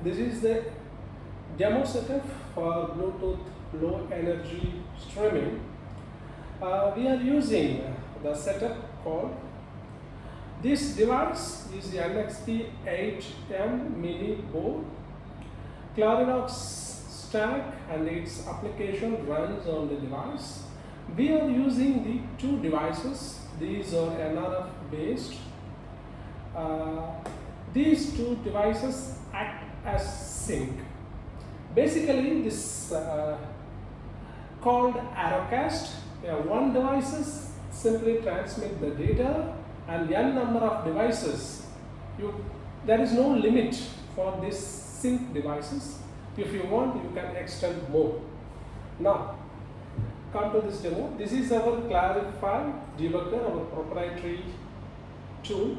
This is the demo setup for Bluetooth low energy streaming. We are using the setup called, this device is the NXT8M mini board. Clarinox stack and its application runs on the device. We are using the two devices. These are NRF based. These two devices act as sync. Basically, this called Auracast. One devices simply transmit the data, and n number of devices. There is no limit for these sync devices. If you want, you can extend more. Now, come to this demo. This is our Clarify debugger, our proprietary tool.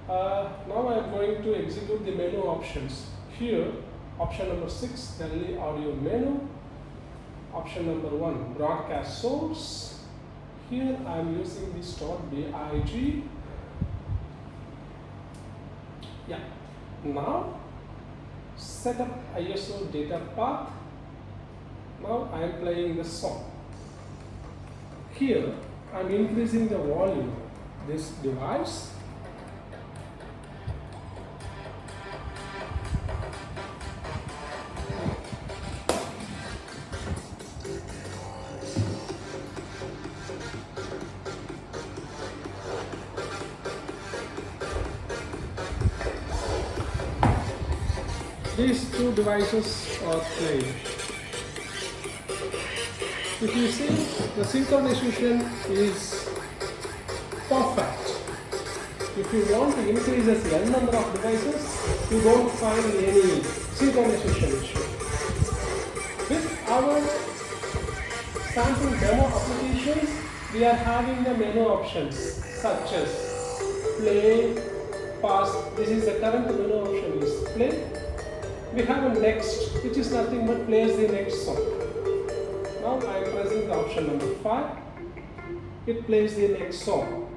Now I am going to execute the menu options. Here, option number 6, Delhi audio menu. Option number 1, broadcast source. Here I am using the .big. Yeah. Now set up ISO data path. Now I am playing the song. Here I am increasing the volume of this device. These two devices are playing. If you see, the synchronization is perfect. If you want to increase the n number of devices, you don't find any synchronization issue. With our sample demo applications, we are having the menu options such as play, pause. This is the current menu option is play. We have a next, which is nothing but plays the next song. Now I am pressing the option number 5. It plays the next song.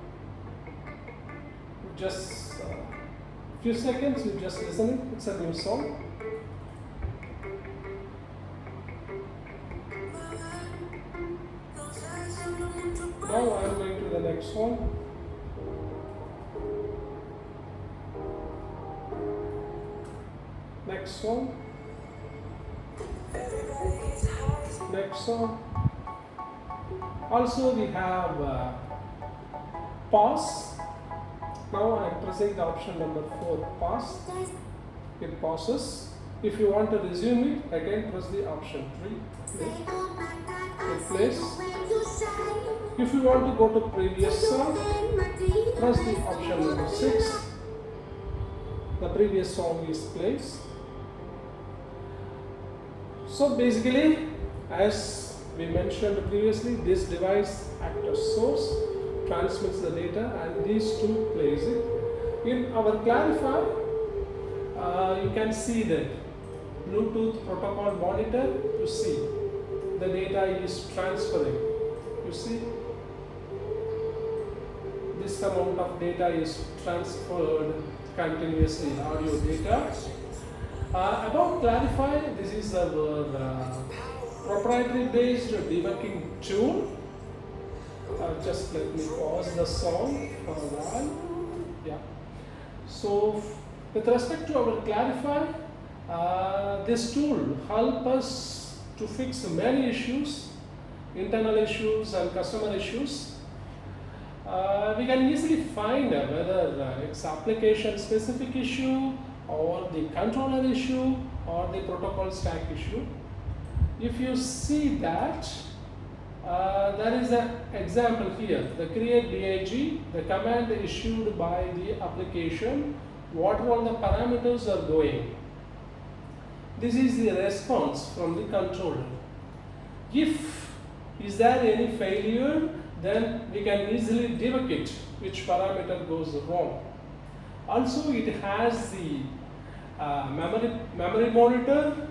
Just a few seconds, you just listen it. It's a new song. Now I am going to the next one. Next song. Next song. Also we have pause. Now I am pressing the option number 4, pause. It pauses. If you want to resume it, again press the option 3. It plays. If you want to go to previous song, press the option number 6. The previous song is placed. So basically, as we mentioned previously, this device acts as source, transmits the data, and these two plays it. In our Clarify, you can see that Bluetooth protocol monitor. You see the data is transferring. You see this amount of data is transferred continuously, audio data. About Clarify, this is our proprietary based debugging tool. Just let me pause the song for a while. Yeah. So with respect to our Clarify, this tool helps us to fix many issues, internal issues and customer issues. We can easily find whether it's application specific issue or the controller issue or the protocol stack issue. If you see that, there is an example here, the create DIG, the command issued by the application, what all the parameters are going. This is the response from the controller. If is there any failure, then we can easily debug it, which parameter goes wrong. Also, it has the memory monitor.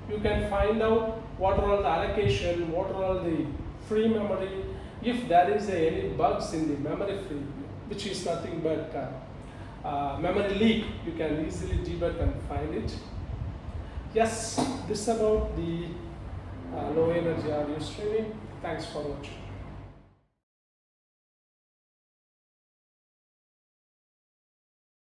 You can find out what are all the allocation, what are all the free memory, if there is any bugs in the memory free, which is nothing but memory leak, you can easily debug and find it. Yes, this about the low energy audio streaming. Thanks for watching.